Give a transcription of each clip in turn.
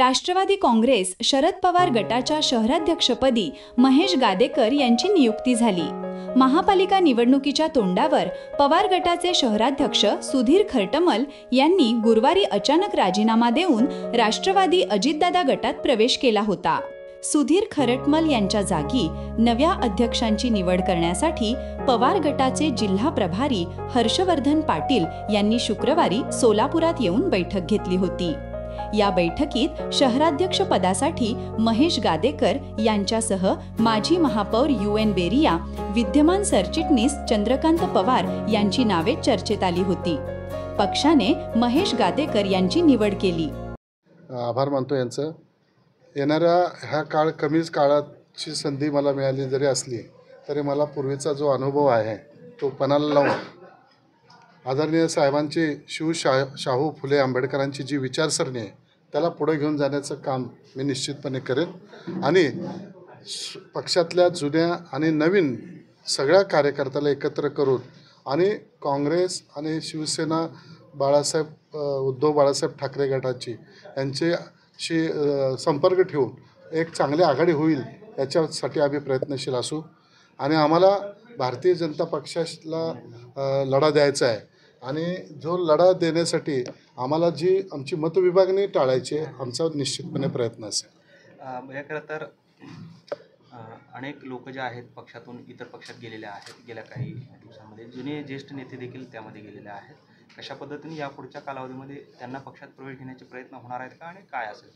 राष्ट्रवादी काँग्रेस शरद पवार गटाच्या शहराध्यक्षपदी महेश गादेकर यांची नियुक्ती झाली। महापालिका निवडणुकीच्या तोंडावर पवार गटाचे शहराध्यक्ष सुधीर खरटमल यांनी गुरुवारी अचानक राजीनामा देऊन राष्ट्रवादी अजितदादा गटात प्रवेश केला होता। सुधीर खरटमल यांच्या जागी नव्या अध्यक्षांची निवड करण्यासाठी पवार गटाचे जिल्हा प्रभारी हर्षवर्धन पाटील यांनी शुक्रवारी सोलापुरात येऊन बैठक घेतली होती। या बैठकीत शहराध्यक्ष पदासाठी महेश गादेकर यांच्यासह माजी महापौर UN बेरिया, विद्यमान सरचिटणीस चंद्रकांत पवार यांची नावे चर्चेत आली होती। पक्षाने महेश गादेकर यांची निवड केली। आभार मानतो यांचं। येणाऱ्या ह्या कमीच काळाची संधी मला मिळाली जरी असली तरी मला पूर्वीचा जो अनुभव आहे तो पणाला लावून आदरणीय साहेबांची शाहू फुले आंबेडकरांची जी विचारसरणी आहे त्याला पुढे घेऊन जाण्याचं काम मी निश्चितपणे करेन आणि पक्षातल्या जुन्या आणि नवीन सगळ्या कार्यकर्त्याला एकत्र करून आणि काँग्रेस आणि शिवसेना उद्धव बाळासाहेब ठाकरे गटाची यांच्याशी संपर्क ठेवून एक चांगली आघाडी होईल याच्यासाठी आम्ही प्रयत्नशील असू आणि आम्हाला भारतीय जनता पक्षाला लढा द्यायचा आहे आणि जो लढा देण्यासाठी आम्हाला जी आमची मतविभागणी टाळायची आमचा निश्चितपणे प्रयत्न असेल। खरं तर अनेक लोक जे आहेत पक्षातून इतर पक्षात गेलेले आहेत, गेल्या काही दिवसांमध्ये जुने ज्येष्ठ नेते देखील त्यामध्ये गेलेले आहेत। कशा पद्धतीने या पुढच्या कालावधीमध्ये त्यांना पक्षात प्रवेश घेण्याचे प्रयत्न होणार आहेत का आणि काय असेल?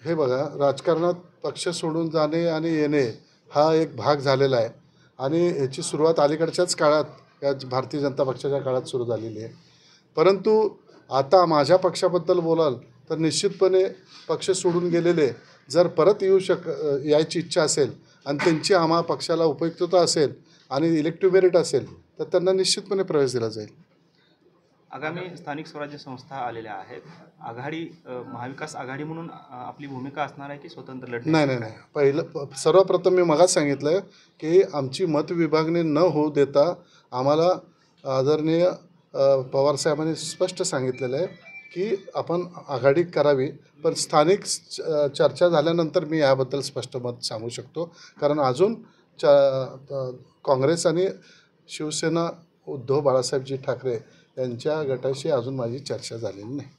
हे बघा, राजकारणात पक्ष सोडून जाणे आणि येणे हा एक भाग झालेला आहे आणि याची सुरुवात अलीकडच्याच काळात या भारतीय जनता पक्षाच्या काळात सुरू झालेली आहे। परंतु आता माझ्या पक्षाबद्दल बोलाल तर निश्चितपणे पक्ष सोडून गेलेले जर परत यायची इच्छा असेल आणि त्यांची आम्हा पक्षाला उपयुक्तता असेल आणि इलेक्टिव्ह मेरिट असेल तर त्यांना निश्चितपणे प्रवेश दिला जाईल। आगामी स्थानिक स्वराज्य संस्था आलेल्या आहेत, आघाडी महाविकास आघाडी म्हणून आपली भूमिका असणार आहे की स्वतंत्र लढणे? नाही, पहिलं सर्वप्रथम मी मगाच सांगितलं की आमची मतविभागणी न होऊ देता आम्हाला आदरणीय पवारसाहेबांनी स्पष्ट सांगितलेलं आहे की आपण आघाडी करावी, पण स्थानिक चर्चा झाल्यानंतर मी याबद्दल स्पष्ट मत सांगू शकतो, कारण अजून काँग्रेस आणि शिवसेना उद्धव बाळासाहेबजी ठाकरे यांच्या गटाशी अजून माझी चर्चा झालेली नाही।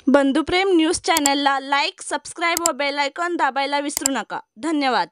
बंधुप्रेम न्यूज चॅनलला लाईक, सबस्क्राईब व बेल आयकॉन दाबायला विसरू नका। धन्यवाद।